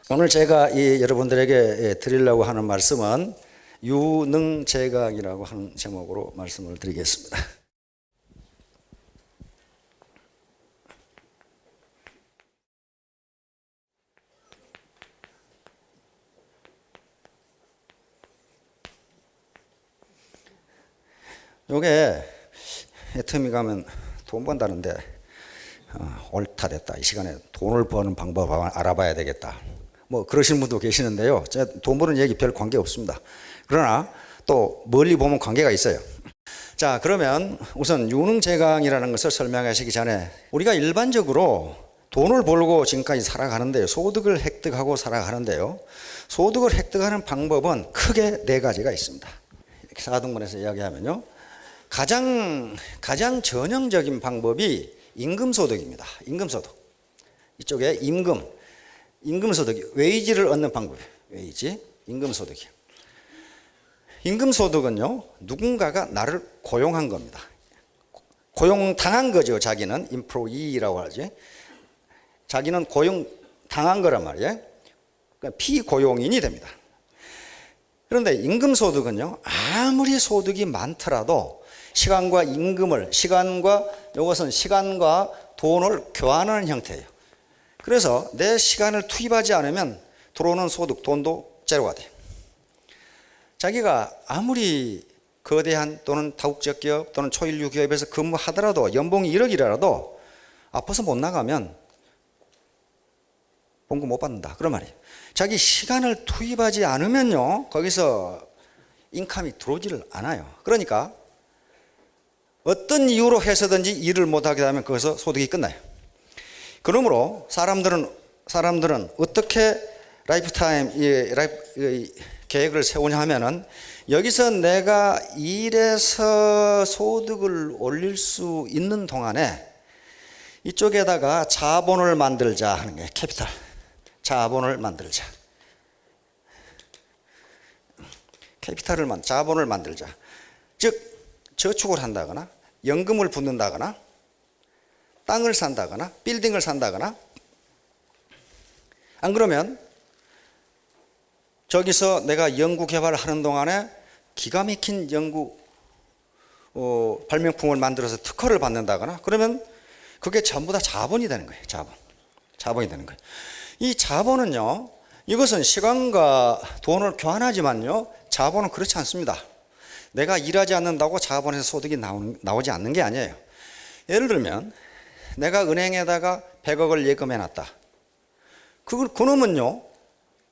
오늘 제가 여러분들에게 드리려고 하는 말씀은 유능제각이라고 하는 제목으로 말씀을 드리겠습니다. 요게 틈이 가면 돈 번다는데 옳다 됐다, 이 시간에 돈을 버는 방법을 알아봐야 되겠다, 뭐 그러시는 분도 계시는데요. 제가 돈 버는 얘기 별 관계 없습니다. 그러나 또 멀리 보면 관계가 있어요. 자, 그러면 우선 유능제각이라는 것을 설명하시기 전에 우리가 일반적으로 돈을 벌고 지금까지 살아가는데요, 소득을 획득하고 살아가는데요, 소득을 획득하는 방법은 크게 네 가지가 있습니다. 이렇게 4등분해서 이야기하면요, 가장 전형적인 방법이 임금소득입니다. 임금소득. 이쪽에 임금소득, 웨이지를 얻는 방법이에요. 웨이지, 임금소득이에요. 임금소득은요, 누군가가 나를 고용한 겁니다. 고용당한 거죠. 자기는 employee라고 하지. 자기는 고용당한 거란 말이에요. 그러니까 피고용인이 됩니다. 그런데 임금소득은요, 아무리 소득이 많더라도 이것은 시간과 돈을 교환하는 형태예요. 그래서 내 시간을 투입하지 않으면 들어오는 소득, 돈도 제로가 돼요. 자기가 아무리 거대한 또는 다국적 기업 또는 초일류 기업에서 근무하더라도 연봉이 1억이라도 아파서 못 나가면 봉급 못 받는다, 그런 말이에요. 자기 시간을 투입하지 않으면요, 거기서 인컴이 들어오지를 않아요. 그러니까 어떤 이유로 해서든지 일을 못하게 되면 거기서 소득이 끝나요. 그러므로 사람들은 어떻게 라이프타임 계획을 세우냐 하면은, 여기서 내가 일해서 소득을 올릴 수 있는 동안에 이쪽에다가 자본을 만들자 하는 거예요. 캐피탈. 자본을 만들자. 자본을 만들자. 즉 저축을 한다거나 연금을 붓는다거나 땅을 산다거나 빌딩을 산다거나, 안 그러면 저기서 내가 연구 개발을 하는 동안에 기가 막힌 연구 발명품을 만들어서 특허를 받는다거나, 그러면 그게 전부 다 자본이 되는 거예요. 자본이 되는 거예요. 이 자본은요, 이것은 시간과 돈을 교환하지만요, 자본은 그렇지 않습니다. 내가 일하지 않는다고 자본에서 소득이 나오지 않는 게 아니에요. 예를 들면 내가 은행에다가 100억을 예금해 놨다. 그놈은요,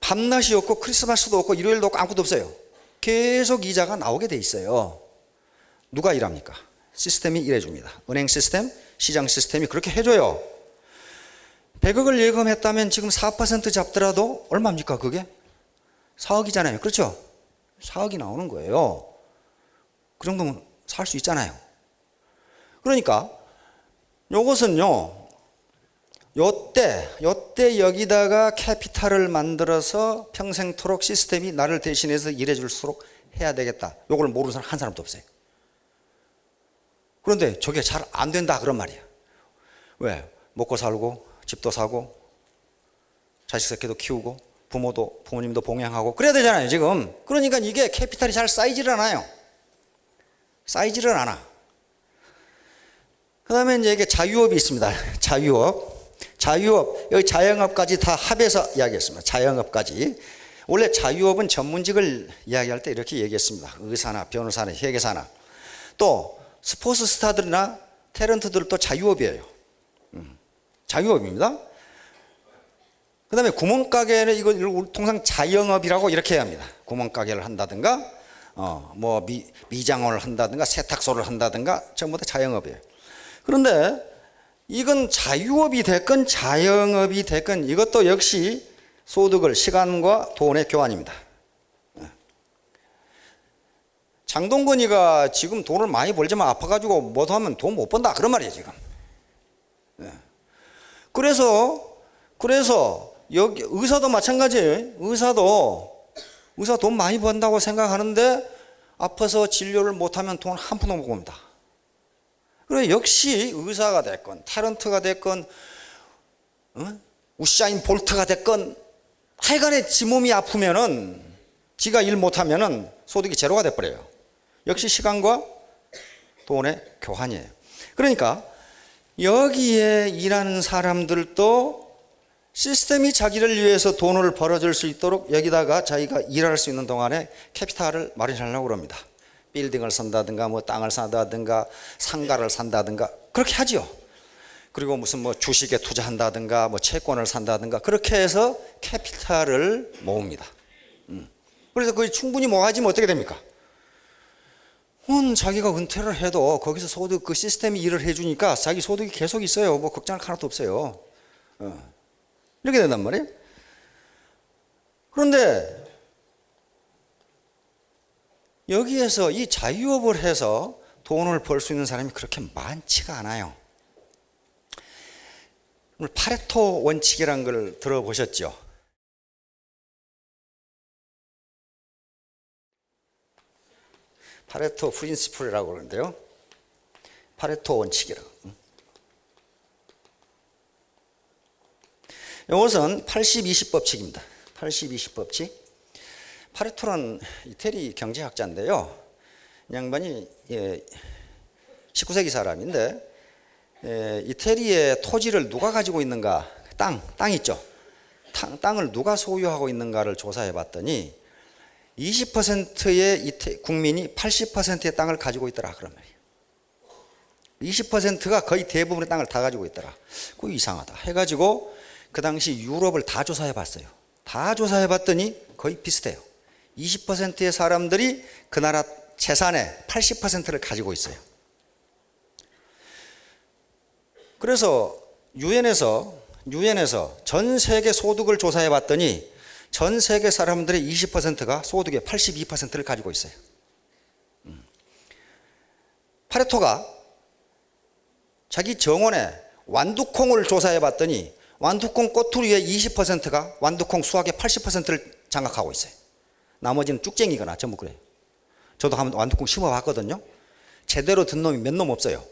밤낮이 없고 크리스마스도 없고 일요일도 없고 아무것도 없어요. 계속 이자가 나오게 돼 있어요. 누가 일합니까? 시스템이 일해줍니다. 은행 시스템, 시장 시스템이 그렇게 해줘요. 100억을 예금했다면 지금 4% 잡더라도 얼마입니까? 그게 4억이잖아요. 그렇죠? 4억이 나오는 거예요. 그 정도면 살 수 있잖아요. 그러니까 요것은요, 요때 여기다가 캐피탈을 만들어서 평생토록 시스템이 나를 대신해서 일해줄수록 해야 되겠다. 요걸 모르는 사람 한 사람도 없어요. 그런데 저게 잘 안 된다, 그런 말이에요. 왜? 먹고 살고 집도 사고 자식 새끼도 키우고 부모님도 봉양하고 그래야 되잖아요, 지금. 그러니까 이게 캐피탈이 잘 쌓이지를 않아요. 그 다음에 이제 자유업이 있습니다. 자유업, 여기 자영업까지 다 합해서 이야기했습니다. 자영업까지. 원래 자유업은 전문직을 이야기할 때 이렇게 얘기했습니다. 의사나 변호사나 회계사나, 또 스포츠 스타들이나 탤런트들도 자유업이에요. 자유업입니다. 그 다음에 구멍가게는 이걸 통상 자영업이라고 이렇게 해야 합니다. 구멍가게를 한다든가 뭐 미장원을 한다든가 세탁소를 한다든가 전부 다 자영업이에요. 그런데 이건 자유업이 됐건 자영업이 됐건 이것도 역시 소득을 시간과 돈의 교환입니다. 장동건이가 지금 돈을 많이 벌지만 아파가지고 못하면 돈 못 번다, 그런 말이에요, 지금. 그래서 여기 의사도 마찬가지예요. 의사 돈 많이 번다고 생각하는데 아파서 진료를 못하면 돈 한 푼도 못 봅니다. 그래, 역시 의사가 됐건 탤런트가 됐건 우사인 볼트가 됐건 하여간에 지 몸이 아프면은, 지가 일 못하면은 소득이 제로가 돼버려요. 역시 시간과 돈의 교환이에요. 그러니까 여기에 일하는 사람들도 시스템이 자기를 위해서 돈을 벌어줄 수 있도록 여기다가 자기가 일할 수 있는 동안에 캐피탈을 마련하려고 합니다. 빌딩을 산다든가 뭐 땅을 산다든가 상가를 산다든가 그렇게 하죠. 그리고 무슨 뭐 주식에 투자한다든가 뭐 채권을 산다든가 그렇게 해서 캐피탈을 모읍니다. 그래서 그게 충분히 모아지면 어떻게 됩니까? 자기가 은퇴를 해도 거기서 소득, 그 시스템이 일을 해주니까 자기 소득이 계속 있어요. 뭐 걱정할 하나도 없어요. 이렇게 된단 말이에요. 그런데 여기에서 이 자유업을 해서 돈을 벌 수 있는 사람이 그렇게 많지가 않아요. 파레토 원칙이라는 걸 들어보셨죠? 파레토 프린시플이라고 그러는데요. 파레토 원칙이라고. 이것은 80-20 법칙입니다. 80-20 법칙. 파레토는 이태리 경제학자인데요. 이 양반이 19세기 사람인데 이태리의 토지를 누가 가지고 있는가, 땅 있죠. 땅을 누가 소유하고 있는가를 조사해 봤더니 20%의 국민이 80%의 땅을 가지고 있더라 그런 말이에요. 20%가 거의 대부분의 땅을 다 가지고 있더라. 그거 이상하다 해가지고 그 당시 유럽을 다 조사해 봤어요. 다 조사해 봤더니 거의 비슷해요. 20%의 사람들이 그 나라 재산의 80%를 가지고 있어요. 그래서 유엔에서 전 세계 소득을 조사해 봤더니 전 세계 사람들의 20%가 소득의 82%를 가지고 있어요. 파레토가 자기 정원에 완두콩을 조사해 봤더니 완두콩 꼬투리의 20%가 완두콩 수확의 80%를 장악하고 있어요. 나머지는 쭉쟁이거나 전부 그래요. 저도 한번 완두콩 심어 봤거든요. 제대로 든 놈이 몇 놈 없어요.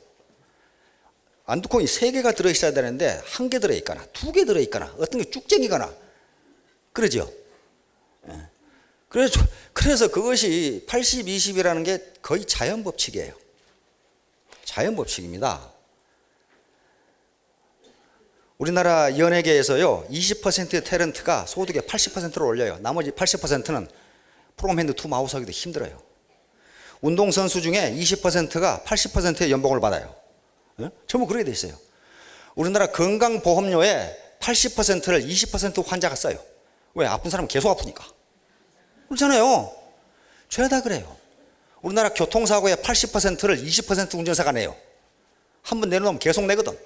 완두콩이 3개가 들어있어야 되는데 1개 들어있거나 2개 들어있거나 어떤 게 쭉쟁이거나 그러죠. 그래서 그것이 80-20이라는 게 거의 자연법칙이에요. 자연법칙입니다. 우리나라 연예계에서요 20%의 탤런트가 소득의 80%를 올려요. 나머지 80%는 프롬 핸드 투 마우스 하기도 힘들어요. 운동선수 중에 20%가 80%의 연봉을 받아요. 전부 그렇게 돼 있어요. 우리나라 건강보험료의 80%를 20% 환자가 써요. 왜? 아픈 사람은 계속 아프니까. 그렇잖아요. 죄다 그래요. 우리나라 교통사고의 80%를 20% 운전사가 내요. 한 번 내놓으면 계속 내거든.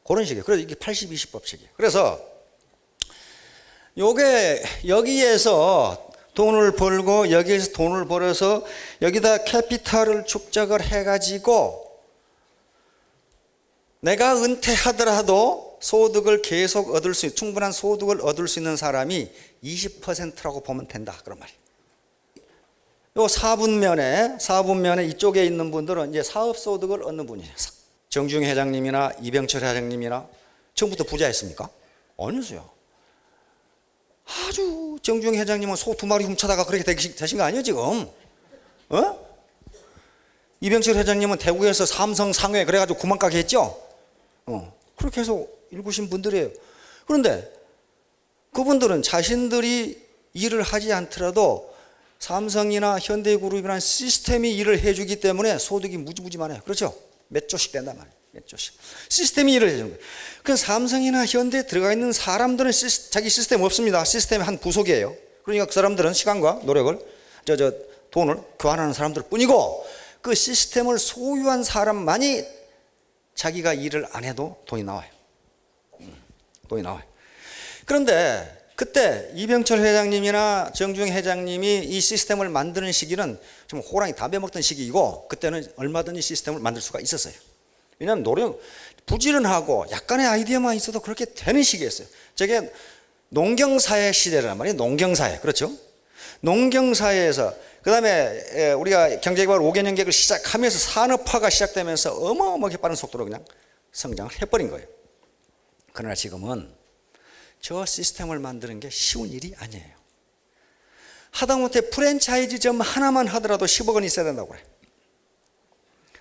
그런 식이에요. 그래서 이게 80-20 법칙이에요. 그래서 요게 여기에서 돈을 벌고 여기에서 돈을 벌어서 여기다 캐피탈을 축적을 해가지고 내가 은퇴하더라도 소득을 계속 얻을 수, 충분한 소득을 얻을 수 있는 사람이 20%라고 보면 된다. 그런 말이에요. 요 4분면에 이쪽에 있는 분들은 이제 사업소득을 얻는 분이에요. 정중 회장님이나 이병철 회장님이나 처음부터 부자였습니까? 아니었어요. 아주 정중 회장님은 소 2마리 훔쳐다가 그렇게 되신 거 아니에요 지금? 이병철 회장님은 대구에서 삼성 상회 그래가지고 9만 가게 했죠? 그렇게 해서 일구신 분들이에요. 그런데 그분들은 자신들이 일을 하지 않더라도 삼성이나 현대그룹이라는 시스템이 일을 해주기 때문에 소득이 무지무지 많아요. 그렇죠? 몇 조씩 된단 말이에요. 몇 조씩. 시스템이 일을 해주는 거예요. 그 삼성이나 현대에 들어가 있는 사람들은 자기 시스템 없습니다. 시스템의 한 부속이에요. 그러니까 그 사람들은 시간과 노력을, 돈을 교환하는 사람들 뿐이고 그 시스템을 소유한 사람만이 자기가 일을 안 해도 돈이 나와요. 돈이 나와요. 그런데 그때 이병철 회장님이나 정중 회장님이 이 시스템을 만드는 시기는 좀 호랑이 담배 먹던 시기이고 그때는 얼마든지 시스템을 만들 수가 있었어요. 왜냐하면 부지런하고 약간의 아이디어만 있어도 그렇게 되는 시기였어요. 저게 농경사회 시대란 말이에요. 농경사회. 그렇죠? 농경사회에서 그 다음에 우리가 경제개발 5개년 계획을 시작하면서 산업화가 시작되면서 어마어마하게 빠른 속도로 그냥 성장을 해버린 거예요. 그러나 지금은 저 시스템을 만드는 게 쉬운 일이 아니에요. 하다못해 프랜차이즈점 하나만 하더라도 10억 원이 있어야 된다고 그래.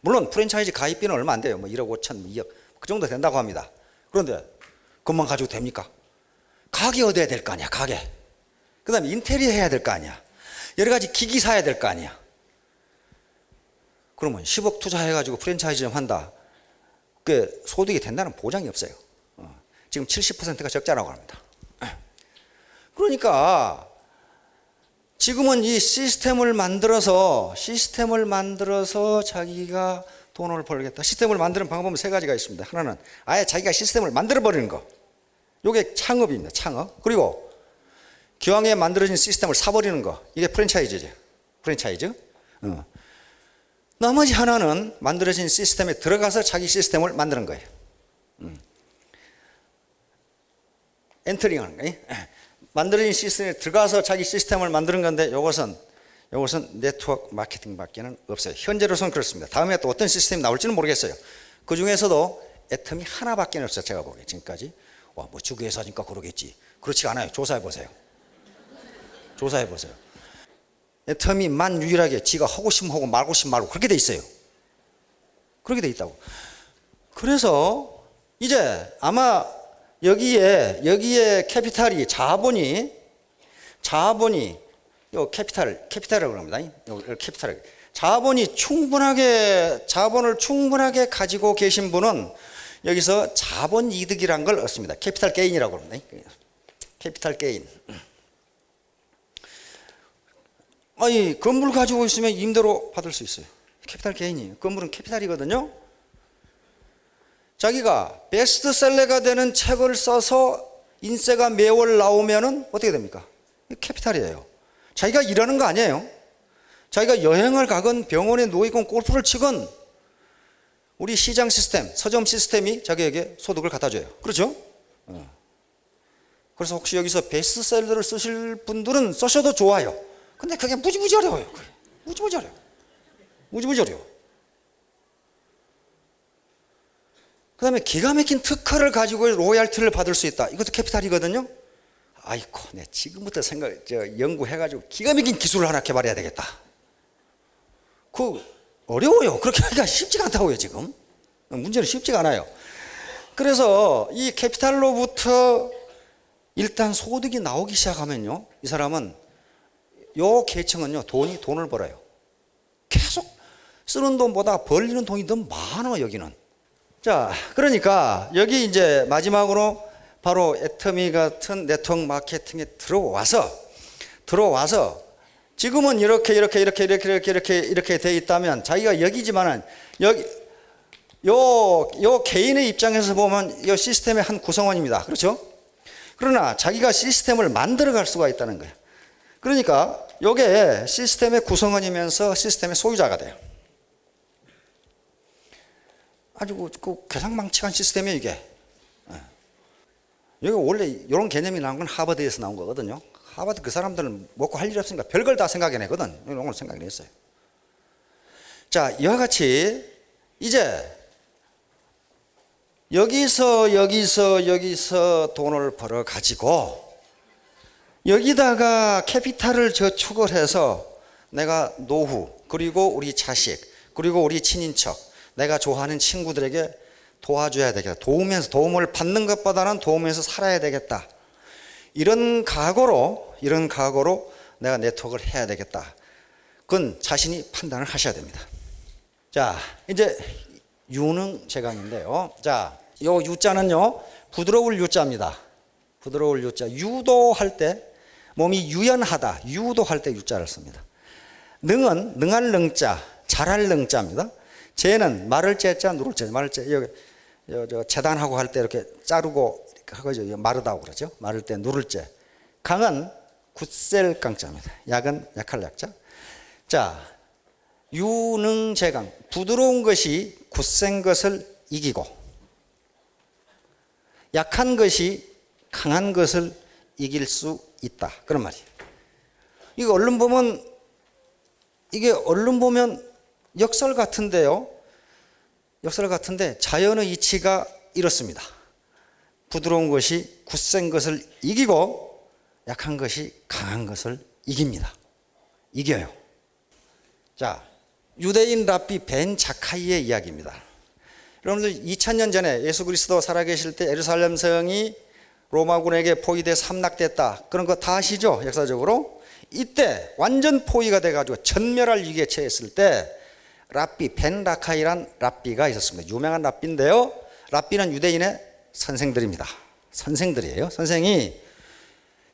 물론 프랜차이즈 가입비는 얼마 안 돼요. 뭐 1억 5천, 2억 그 정도 된다고 합니다. 그런데 그것만 가지고 됩니까? 가게 얻어야 될 거 아니야, 가게. 그 다음에 인테리어 해야 될 거 아니야. 여러 가지 기기 사야 될 거 아니야. 그러면 10억 투자해가지고 프랜차이즈점 한다. 그 소득이 된다는 보장이 없어요. 지금 70%가 적자라고 합니다. 그러니까 지금은 이 시스템을 만들어서 자기가 돈을 벌겠다. 시스템을 만드는 방법은 세 가지가 있습니다. 하나는 아예 자기가 시스템을 만들어 버리는 거. 이게 창업입니다. 창업. 그리고 기왕에 만들어진 시스템을 사버리는 거. 이게 프랜차이즈죠. 프랜차이즈. 나머지 하나는 만들어진 시스템에 들어가서 자기 시스템을 만드는 거예요. 엔터링하는 거예요. 만들어진 시스템에 들어가서 자기 시스템을 만드는 건데 이것은 네트워크 마케팅밖에는 없어요. 현재로서는 그렇습니다. 다음에 또 어떤 시스템이 나올지는 모르겠어요. 그 중에서도 애텀이 하나밖에 없어요. 제가 보기에 지금까지. 와, 뭐 주계사니까 그러겠지. 그렇지 않아요. 조사해 보세요. 조사해 보세요. 애텀이 만 유일하게 지가 하고 싶으면 하고 말고 싶으면 말고 그렇게 돼 있어요. 그렇게 돼 있다고. 그래서 이제 아마 여기에 캐피탈이 자본이 요 캐피탈이라고 합니다. 요 캐피탈. 자본을 충분하게 가지고 계신 분은 여기서 자본 이득이란 걸 얻습니다. 캐피탈 게인이라고 합니다. 캐피탈 게인. 아니, 건물 가지고 있으면 임대로 받을 수 있어요. 캐피탈 게인이에요. 건물은 캐피탈이거든요. 자기가 베스트셀러가 되는 책을 써서 인세가 매월 나오면은 어떻게 됩니까? 캐피탈이에요. 자기가 일하는 거 아니에요. 자기가 여행을 가건 병원에 누워있건 골프를 치건 우리 시장 시스템, 서점 시스템이 자기에게 소득을 갖다 줘요. 그렇죠? 그래서 혹시 여기서 베스트셀러를 쓰실 분들은 쓰셔도 좋아요. 근데 그게 무지무지 어려워요. 무지무지 어려워. 그 다음에 기가 막힌 특허를 가지고 로얄티를 받을 수 있다. 이것도 캐피탈이거든요. 아이고, 내 지금부터 연구해가지고 기가 막힌 기술을 하나 개발해야 되겠다. 어려워요. 그렇게 하기가 쉽지가 않다고요, 지금. 문제는 쉽지가 않아요. 그래서 이 캐피탈로부터 일단 소득이 나오기 시작하면요, 이 사람은, 요 계층은요, 돈을 벌어요. 계속 쓰는 돈보다 벌리는 돈이 더 많아, 여기는. 자, 그러니까 여기 이제 마지막으로 바로 애터미 같은 네트워크 마케팅에 들어와서 지금은 이렇게 돼 있다면 자기가 여기지만은 여기 요 개인의 입장에서 보면 이 시스템의 한 구성원입니다. 그렇죠? 그러나 자기가 시스템을 만들어 갈 수가 있다는 거예요. 그러니까 요게 시스템의 구성원이면서 시스템의 소유자가 돼요. 아주 괴상망측한 시스템이에요, 이게. 여기 원래 이런 개념이 나온 건 하버드에서 나온 거거든요. 하버드 그 사람들은 먹고 할 일이 없으니까 별걸 다 생각해내거든. 이런 걸 생각해냈어요. 자, 이와 같이 이제 여기서 돈을 벌어 가지고 여기다가 캐피탈을 저축을 해서 내가 노후, 그리고 우리 자식, 그리고 우리 친인척, 내가 좋아하는 친구들에게 도와줘야 되겠다. 도움을 받는 것보다는 도우면서 살아야 되겠다. 이런 각오로 내가 네트워크를 해야 되겠다. 그건 자신이 판단을 하셔야 됩니다. 자, 이제 유능 제강인데요. 자, 요 유자는요, 부드러울 유자입니다. 부드러울 유자. 유도할 때, 몸이 유연하다. 유도할 때 유자를 씁니다. 능은 능할 능자, 잘할 능자입니다. 재는 마를 재자, 누를 재. 마를 재. 여기 재단하고 할 때 이렇게 자르고 하고죠. 마르다고 그러죠. 마를 때 누를 재. 강은 굳셀 강자입니다. 약은 약할 약자. 자, 유능재강. 부드러운 것이 굳센 것을 이기고 약한 것이 강한 것을 이길 수 있다. 그런 말이에요. 이게 얼른 보면 역설 같은데요. 역설 같은데 자연의 이치가 이렇습니다. 부드러운 것이 굳센 것을 이기고 약한 것이 강한 것을 이깁니다. 이겨요. 자, 유대인 랍비 벤 자카이의 이야기입니다. 여러분들 2000년 전에 예수 그리스도 살아계실 때 예루살렘 성이 로마군에게 포위돼 함락됐다. 그런 거 다 아시죠? 역사적으로. 이때 완전 포위가 돼가지고 전멸할 위기에 처했을 때 랍비 벤 자카이란 랍비가 있었습니다. 유명한 랍비인데요. 랍비는 유대인의 선생들입니다. 선생들이에요. 선생이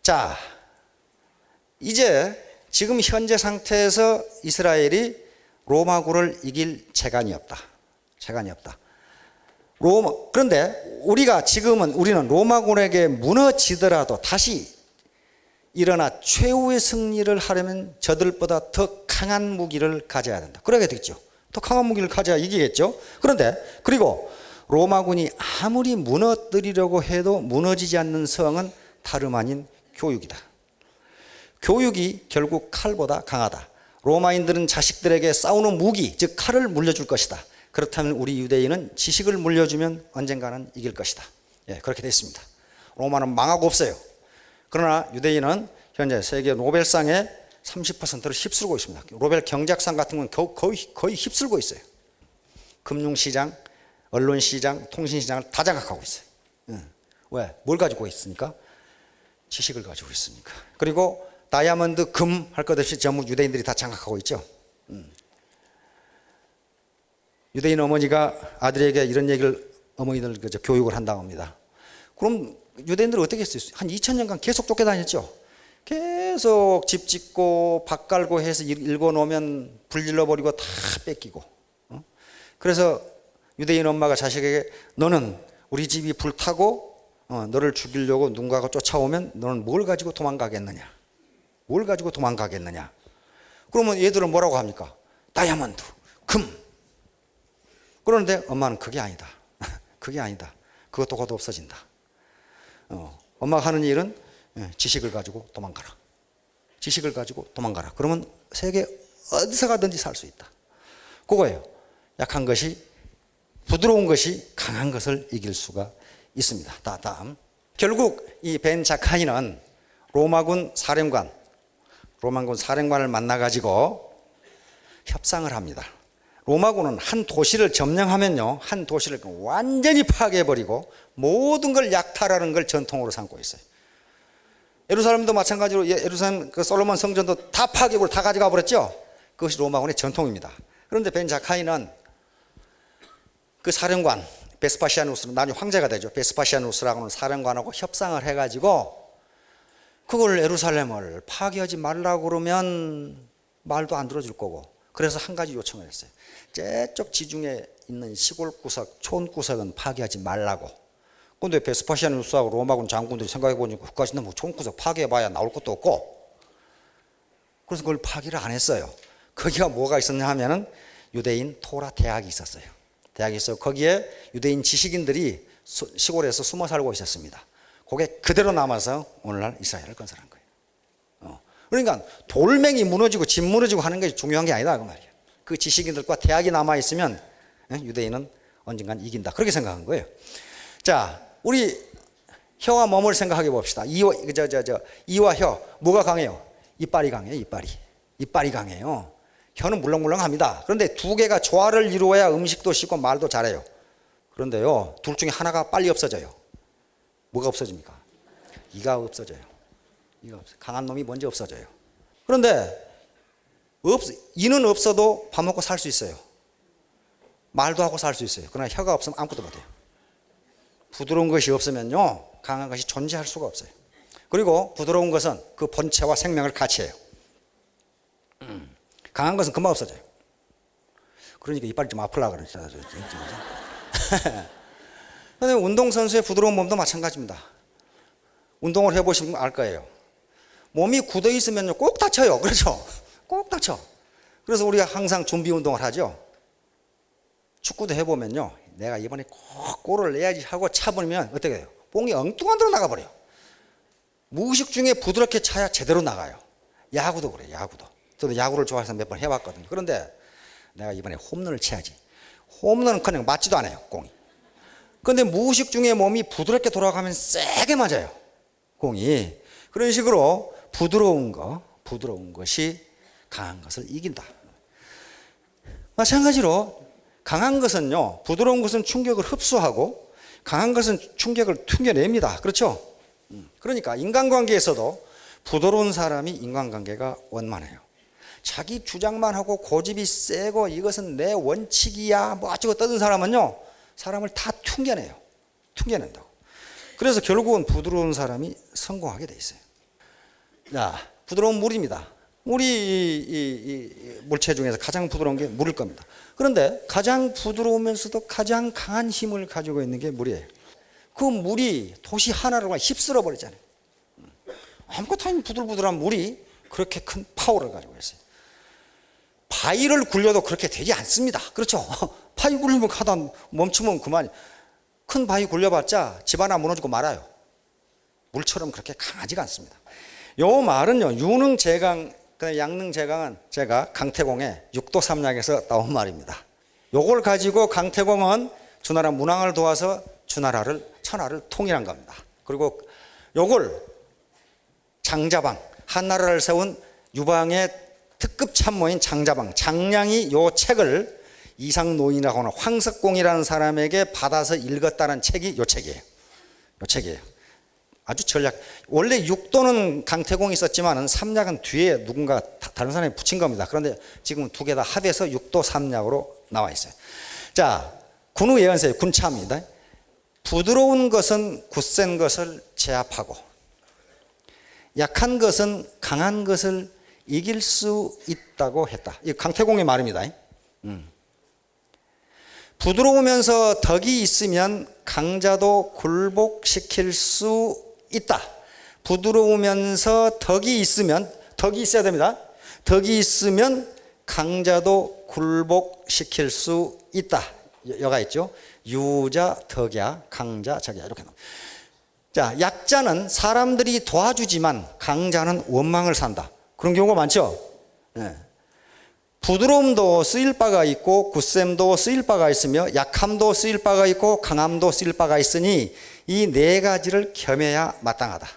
자, 이제 지금 현재 상태에서 이스라엘이 로마군을 이길 재간이 없다. 재간이 없다. 그런데 우리는 로마군에게 무너지더라도 다시 일어나 최후의 승리를 하려면 저들보다 더 강한 무기를 가져야 된다. 그래야 되겠죠. 더 강한 무기를 가져야 이기겠죠. 그런데 그리고 로마군이 아무리 무너뜨리려고 해도 무너지지 않는 성은 다름 아닌 교육이다. 교육이 결국 칼보다 강하다. 로마인들은 자식들에게 싸우는 무기, 즉 칼을 물려줄 것이다. 그렇다면 우리 유대인은 지식을 물려주면 언젠가는 이길 것이다. 예, 그렇게 됐습니다. 로마는 망하고 없어요. 그러나 유대인은 현재 세계 노벨상의 30%를 휩쓸고 있습니다. 노벨 경제학상 같은 건 거의 휩쓸고 있어요. 금융시장, 언론시장, 통신시장을 다 장악하고 있어요. 왜? 뭘 가지고 있으니까? 지식을 가지고 있으니까. 그리고 다이아몬드, 금 할 것 없이 전부 유대인들이 다 장악하고 있죠. 유대인 어머니가 아들에게 이런 얘기를 어머니들 교육을 한다고 합니다. 그럼 유대인들은 어떻게 했어요? 한 2000년간 계속 쫓겨다녔죠. 계속 집 짓고 밭 갈고 해서 일궈 놓으면 불질러버리고 다 뺏기고. 그래서 유대인 엄마가 자식에게 너는 우리 집이 불타고 너를 죽이려고 누군가가 쫓아오면 너는 뭘 가지고 도망가겠느냐? 뭘 가지고 도망가겠느냐? 그러면 얘들은 뭐라고 합니까? 다이아몬드, 금. 그런데 엄마는 그게 아니다. 그게 아니다. 그것도 곧 없어진다. 엄마가 하는 일은 지식을 가지고 도망가라. 지식을 가지고 도망가라. 그러면 세계 어디서 가든지 살 수 있다. 그거예요. 약한 것이, 부드러운 것이 강한 것을 이길 수가 있습니다. 다음. 결국 이 벤 자카이는 로마군 사령관을 만나가지고 협상을 합니다. 로마군은 한 도시를 점령하면요, 한 도시를 완전히 파괴해버리고 모든 걸 약탈하는 걸 전통으로 삼고 있어요. 예루살렘도 마찬가지로 예루살렘 솔로몬 성전도 다 파괴하고 다 가져가 버렸죠. 그것이 로마군의 전통입니다. 그런데 벤 자카이는 그 사령관 베스파시아누스는 나중에 황제가 되죠. 베스파시아누스라고 하는 사령관하고 협상을 해가지고 그걸 예루살렘을 파괴하지 말라고 그러면 말도 안 들어줄 거고, 그래서 한 가지 요청을 했어요. 저쪽 지중해 있는 시골 구석, 촌 구석은 파괴하지 말라고. 근데 베스파시아누스하고 로마군 장군들이 생각해 보니까 그까지 너무 촌 구석 파괴해봐야 나올 것도 없고, 그래서 그걸 파괴를 안 했어요. 거기가 뭐가 있었냐 하면은 유대인 토라 대학이 있었어요. 대학이 있어 거기에 유대인 지식인들이 시골에서 숨어 살고 있었습니다. 그게 그대로 남아서 오늘날 이스라엘을 건설한 거예요. 그러니까 돌멩이 무너지고 집 무너지고 하는 게 중요한 게 아니다 그 말이에요. 그 지식인들과 대학이 남아 있으면 유대인은 언젠간 이긴다, 그렇게 생각한 거예요. 자, 우리 혀와 몸을 생각해 봅시다. 이와 혀, 뭐가 강해요? 이빨이 강해요. 이빨이 강해요. 혀는 물렁물렁합니다. 그런데 두 개가 조화를 이루어야 음식도 씹고 말도 잘해요. 그런데요, 둘 중에 하나가 빨리 없어져요. 뭐가 없어집니까? 이가 없어져요. 강한 놈이 먼저 없어져요. 그런데 이는 없어도 밥 먹고 살 수 있어요. 말도 하고 살 수 있어요. 그러나 혀가 없으면 아무것도 못해요. 부드러운 것이 없으면요, 강한 것이 존재할 수가 없어요. 그리고 부드러운 것은 그 본체와 생명을 같이 해요. 강한 것은 금방 없어져요. 그러니까 이빨이 좀 아플라 그러잖아요. 그런데 운동선수의 부드러운 몸도 마찬가지입니다. 운동을 해보시면 알 거예요. 몸이 굳어 있으면 꼭 다쳐요. 그렇죠? 꼭 다쳐. 그래서 우리가 항상 준비 운동을 하죠. 축구도 해보면요, 내가 이번에 꼭 골을 내야지 하고 차버리면 어떻게 돼요? 공이 엉뚱한 데로 나가버려요. 무의식 중에 부드럽게 차야 제대로 나가요. 야구도 그래요. 야구도. 저도 야구를 좋아해서 몇 번 해봤거든요. 그런데 내가 이번에 홈런을 쳐야지. 홈런은 그냥 맞지도 않아요, 공이. 그런데 무의식 중에 몸이 부드럽게 돌아가면 세게 맞아요. 공이. 그런 식으로 부드러운 것이 강한 것을 이긴다. 마찬가지로 강한 것은요, 부드러운 것은 충격을 흡수하고 강한 것은 충격을 튕겨냅니다. 그렇죠? 그러니까 인간관계에서도 부드러운 사람이 인간관계가 원만해요. 자기 주장만 하고 고집이 세고 이것은 내 원칙이야 뭐 어쩌고 떠든 사람은요, 사람을 다 튕겨낸다고. 그래서 결국은 부드러운 사람이 성공하게 돼 있어요. 자, 부드러운 물입니다. 물이 이 물체 중에서 가장 부드러운 게 물일 겁니다. 그런데 가장 부드러우면서도 가장 강한 힘을 가지고 있는 게 물이에요. 그 물이 도시 하나를 휩쓸어 버리잖아요. 아무것도 아닌 부들부들한 물이 그렇게 큰 파워를 가지고 있어요. 바위를 굴려도 그렇게 되지 않습니다. 그렇죠? 바위 굴리면 가다 멈추면 그만. 큰 바위 굴려봤자 집 하나 무너지고 말아요. 물처럼 그렇게 강하지가 않습니다. 요 말은요, 유능제강, 양능제강은 제가 강태공의 육도 삼약에서 나온 말입니다. 요걸 가지고 강태공은 주나라 문왕을 도와서 천하를 통일한 겁니다. 그리고 요걸 장자방, 한나라를 세운 유방의 특급 참모인 장량이 요 책을 이상노인이라고 하는 황석공이라는 사람에게 받아서 읽었다는 책이 요 책이에요. 아주 전략. 원래 육도는 강태공이 썼지만은 삼약은 뒤에 누군가 다른 사람이 붙인 겁니다. 그런데 지금 두 개 다 합해서 육도 삼약으로 나와 있어요. 자, 군우 예언서의 군차입니다. 부드러운 것은 굳센 것을 제압하고 약한 것은 강한 것을 이길 수 있다고 했다. 이 강태공의 말입니다. 부드러우면서 덕이 있으면 강자도 굴복시킬 수 있다. 부드러우면서 덕이 있어야 됩니다. 덕이 있으면 강자도 굴복시킬 수 있다. 여가 있죠. 유자, 덕야, 강자, 적야 이렇게 나옵니다. 자, 약자는 사람들이 도와주지만 강자는 원망을 산다. 그런 경우가 많죠. 네. 부드러움도 쓰일 바가 있고 굳셈도 쓰일 바가 있으며 약함도 쓰일 바가 있고 강함도 쓰일 바가 있으니 이 네 가지를 겸해야 마땅하다.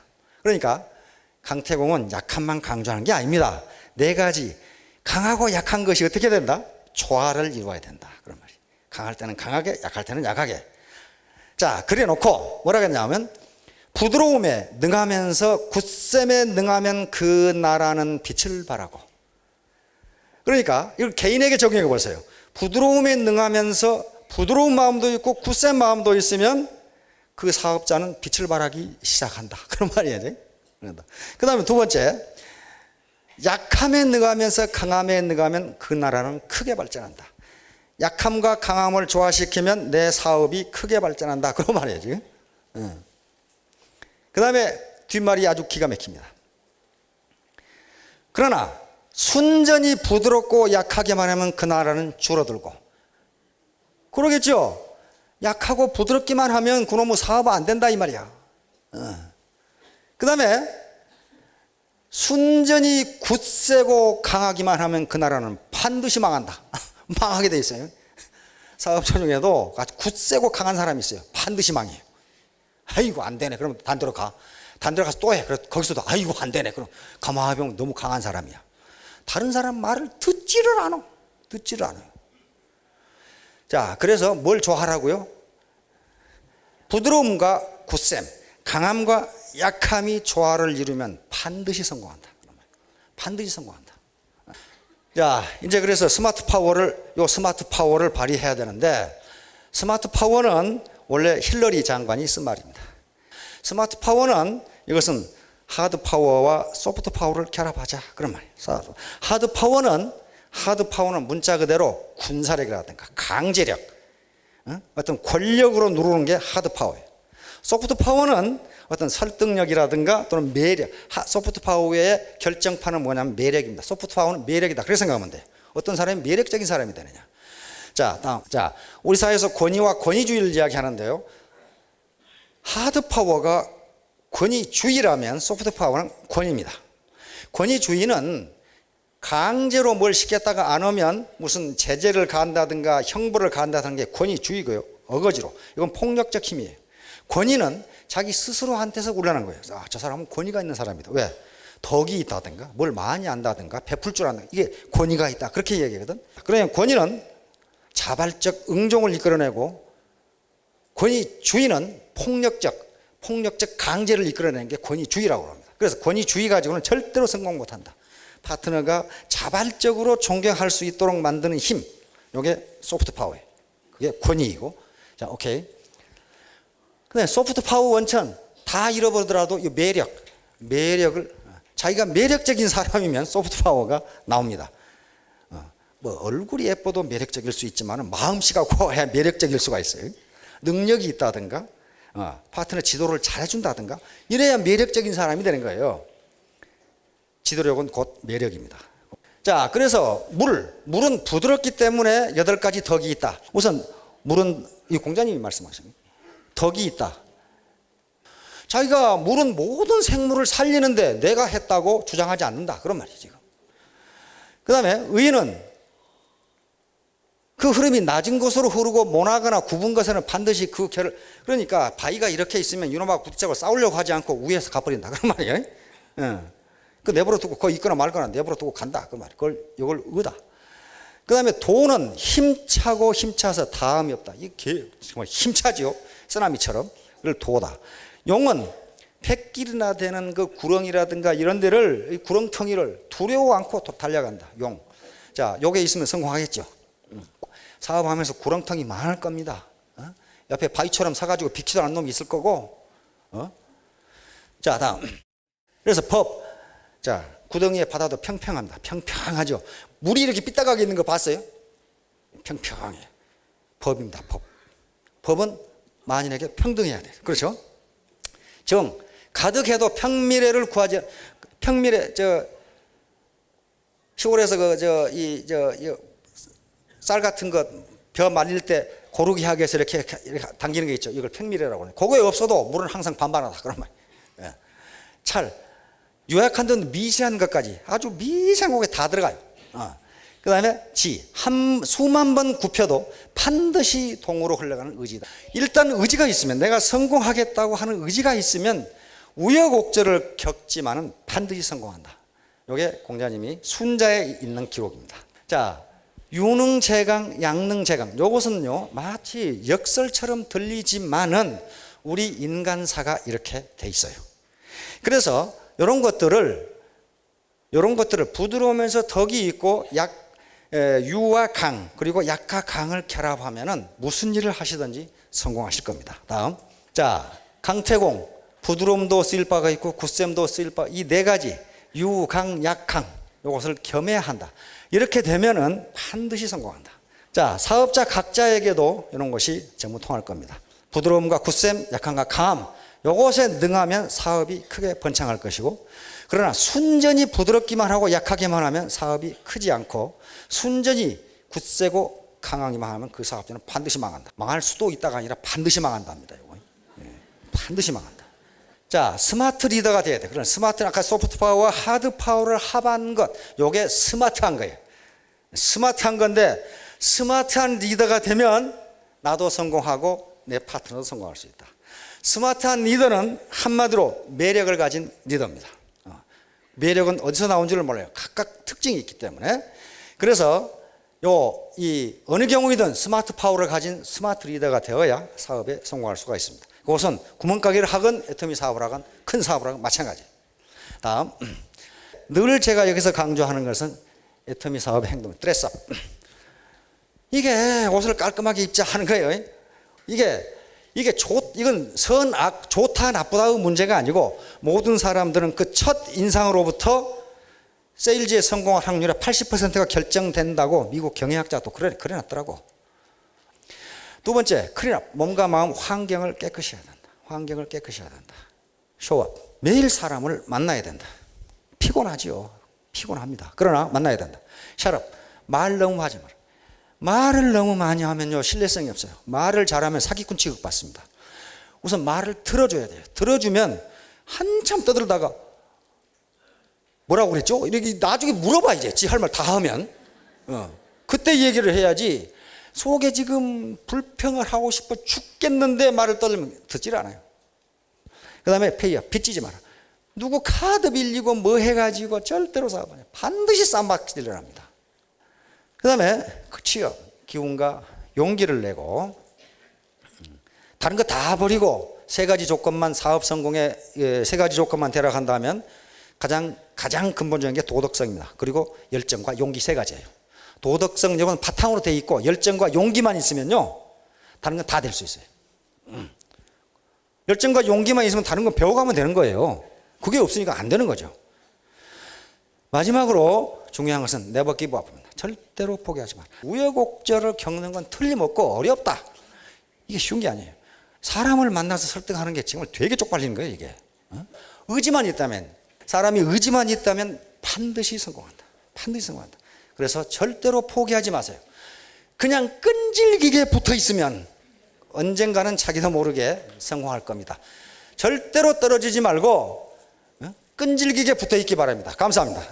그러니까 강태공은 약함만 강조하는 게 아닙니다. 네 가지, 강하고 약한 것이 어떻게 된다? 조화를 이루어야 된다. 그런 말이에요. 강할 때는 강하게, 약할 때는 약하게. 자, 그래 놓고 뭐라 그랬냐면 부드러움에 능하면서 굳셈에 능하면 그 나라는 빛을 발하고. 그러니까 이걸 개인에게 적용해 보세요. 부드러움에 능하면서 부드러운 마음도 있고 굳센 마음도 있으면 그 사업자는 빛을 발하기 시작한다. 그런 말이에요. 그 다음에 두 번째, 약함에 능하면서 강함에 능하면 그 나라는 크게 발전한다. 약함과 강함을 조화시키면 내 사업이 크게 발전한다. 그런 말이에요. 지금. 그 다음에 뒷말이 아주 기가 막힙니다. 그러나 순전히 부드럽고 약하게만 하면 그 나라는 줄어들고. 그러겠죠. 약하고 부드럽기만 하면 그놈의 사업 안 된다 이 말이야. 그 다음에 순전히 굳세고 강하기만 하면 그 나라는 반드시 망한다. 망하게 돼 있어요. 사업자 중에도 아주 굳세고 강한 사람이 있어요. 반드시 망해요. 아이고 안 되네. 그럼 단대로 가. 단대로 가서 또 해. 그래서 거기서도 아이고 안 되네. 그럼 가만히 보면 너무 강한 사람이야. 다른 사람 말을 듣지를 않아. 자, 그래서 뭘 좋아하라고요? 부드러움과 굳셈, 강함과 약함이 조화를 이루면 반드시 성공한다. 반드시 성공한다. 자, 이제 그래서 스마트 파워를 발휘해야 되는데, 스마트 파워는 원래 힐러리 장관이 쓴 말입니다. 스마트 파워는 이것은 하드 파워와 소프트 파워를 결합하자 그런 말이에요. 하드 파워는 문자 그대로 군사력이라든가 강제력, 어떤 권력으로 누르는 게 하드 파워예요. 소프트 파워는 어떤 설득력이라든가 또는 매력. 소프트 파워의 결정판은 뭐냐면 매력입니다. 소프트 파워는 매력이다. 그렇게 생각하면 돼요. 어떤 사람이 매력적인 사람이 되느냐. 자, 다음. 자, 우리 사회에서 권위와 권위주의를 이야기하는데요. 하드 파워가 권위주의라면 소프트 파워는 권위입니다. 권위주의는 강제로 뭘 시켰다가 안 오면 무슨 제재를 가한다든가 형벌을 가한다는 게 권위주의고요. 어거지로. 이건 폭력적 힘이에요. 권위는 자기 스스로한테서 우러난 거예요. 아, 저 사람은 권위가 있는 사람이다. 왜? 덕이 있다든가 뭘 많이 안다든가 베풀 줄 안다. 이게 권위가 있다. 그렇게 얘기하거든. 그러면 권위는 자발적 응종을 이끌어내고 권위주의는 폭력적 강제를 이끌어내는 게 권위주의라고 합니다. 그래서 권위주의 가지고는 절대로 성공 못한다. 파트너가 자발적으로 존경할 수 있도록 만드는 힘, 이게 소프트 파워예요. 그게 권위이고. 자, 오케이. 근데 소프트 파워 원천 다 잃어버리더라도 이 매력을 자기가 매력적인 사람이면 소프트 파워가 나옵니다. 뭐 얼굴이 예뻐도 매력적일 수 있지만 마음씨가 고와야 매력적일 수가 있어요. 능력이 있다든가 파트너 지도를 잘해준다든가 이래야 매력적인 사람이 되는 거예요. 지도력은 곧 매력입니다. 자, 그래서 물은 부드럽기 때문에 8가지 덕이 있다. 우선 물은 이 공자님이 말씀하신 덕이 있다. 자기가 물은 모든 생물을 살리는데 내가 했다고 주장하지 않는다. 그런 말이지 지금. 그 다음에 의는 그 흐름이 낮은 곳으로 흐르고 모나거나 굽은 것에는 반드시 그 결을, 그러니까 바위가 이렇게 있으면 이놈하고 부딪히고 싸우려고 하지 않고 위에서 가버린다. 그런 말이에요. 그 내버려 두고 거기 있거나 말거나 내버려 두고 간다. 그 말. 이걸 의다. 그 다음에 도는 힘차고 힘차서 다음이 없다. 이게 정말 힘차지요. 쓰나미처럼. 그걸 도다. 용은 뱃길이나 되는 그 구렁이라든가 이런 데를, 이 구렁텅이를 두려워 않고 달려간다. 용. 자, 요게 있으면 성공하겠죠. 사업하면서 구렁텅이 많을 겁니다. 옆에 바위처럼 사가지고 비키도 않는 놈이 있을 거고. 자, 다음. 그래서 법. 자, 구덩이의 바다도 평평합니다. 평평하죠. 물이 이렇게 삐딱하게 있는 거 봤어요? 평평해. 법입니다. 법. 법은 만인에게 평등해야 돼요. 그렇죠? 정. 가득해도 평미래를 구하지. 평미래, 시골에서 쌀 같은 거 벼 말릴 때 고르기 하기 위해서 이렇게 당기는 게 있죠. 이걸 평미래라고 하네. 그거에 없어도 물은 항상 반반하다. 그런 말. 예. 찰. 요약한 듯 미세한 것까지 아주 미세한 곡에 다 들어가요. 그 다음에 지. 수만 번 굽혀도 반드시 동으로 흘러가는 의지다. 일단 의지가 있으면, 내가 성공하겠다고 하는 의지가 있으면 우여곡절을 겪지만은 반드시 성공한다. 이게 공자님이 순자에 있는 기록입니다. 자, 유능재강, 양능재강. 이것은요, 마치 역설처럼 들리지만은 우리 인간사가 이렇게 돼 있어요. 그래서 이런 것들을 부드러우면서 덕이 있고 유와 강, 그리고 약과 강을 결합하면은 무슨 일을 하시든지 성공하실 겁니다. 다음. 자, 강태공. 부드러움도 쓰일 바가 있고 굳셈도 쓰일 바, 이 4가지 유, 강, 약, 강. 이것을 겸해야 한다. 이렇게 되면은 반드시 성공한다. 자, 사업자 각자에게도 이런 것이 전부 통할 겁니다. 부드러움과 굳셈, 약함과 강함. 이것에 능하면 사업이 크게 번창할 것이고, 그러나 순전히 부드럽기만 하고 약하게만 하면 사업이 크지 않고, 순전히 굳세고 강하기만 하면 그 사업자는 반드시 망한다. 망할 수도 있다가 아니라 반드시 망한답니다. 이거. 반드시 망한다. 자, 스마트 리더가 돼야 돼. 그런 스마트는 아까 소프트 파워와 하드 파워를 합한 것, 이게 스마트한 거예요. 스마트한 건데, 스마트한 리더가 되면 나도 성공하고 내 파트너도 성공할 수 있다. 스마트한 리더는 한마디로 매력을 가진 리더입니다. 매력은 어디서 나온 줄을 몰라요. 각각 특징이 있기 때문에. 그래서 어느 경우이든 스마트 파워를 가진 스마트 리더가 되어야 사업에 성공할 수가 있습니다. 그것은 구멍가게를 하건 애터미 사업을 하건 큰 사업을 하건 마찬가지예요. 다음. 늘 제가 여기서 강조하는 것은 애터미 사업의 행동, 드레스업. 이게 옷을 깔끔하게 입자 하는 거예요. 이건 선악, 좋다, 나쁘다의 문제가 아니고, 모든 사람들은 그 첫 인상으로부터 세일즈의 성공할 확률의 80%가 결정된다고 미국 경영학자도 그래놨더라고. 두 번째, 클린업. 몸과 마음, 환경을 깨끗이 해야 된다. 환경을 깨끗이 해야 된다. 쇼업. 매일 사람을 만나야 된다. 피곤하지요. 피곤합니다. 그러나 만나야 된다. 샷업. 말 너무 하지 마라. 말을 너무 많이 하면요, 신뢰성이 없어요. 말을 잘하면 사기꾼 취급받습니다. 우선 말을 들어줘야 돼요. 들어주면 한참 떠들다가 뭐라고 그랬죠? 이렇게 나중에 물어봐, 이제 지 할 말 다 하면. 그때 얘기를 해야지. 속에 지금 불평을 하고 싶어 죽겠는데 말을 떨면 듣질 않아요. 그 다음에 페이야, 빚지지 마라. 누구 카드 빌리고 뭐 해가지고 절대로 사업 안 해요. 반드시 쌈박질을 합니다. 그 다음에 치여, 기운과 용기를 내고 다른 거 다 버리고 세 가지 조건만, 사업 성공에 세 가지 조건만 대략한다면 가장 근본적인 게 도덕성입니다. 그리고 열정과 용기 세 가지예요. 도덕성, 이건 바탕으로 돼 있고 열정과 용기만 있으면요 다른 건 다 될 수 있어요. 열정과 용기만 있으면 다른 건 배워가면 되는 거예요. 그게 없으니까 안 되는 거죠. 마지막으로 중요한 것은 never give up입니다. 절대로 포기하지 마. 우여곡절을 겪는 건 틀림없고 어렵다. 이게 쉬운 게 아니에요. 사람을 만나서 설득하는 게 정말 되게 쪽팔리는 거예요, 이게. 의지만 있다면, 사람이 의지만 있다면 반드시 성공한다. 반드시 성공한다. 그래서 절대로 포기하지 마세요. 그냥 끈질기게 붙어 있으면 언젠가는 자기도 모르게 성공할 겁니다. 절대로 떨어지지 말고 끈질기게 붙어 있기 바랍니다. 감사합니다.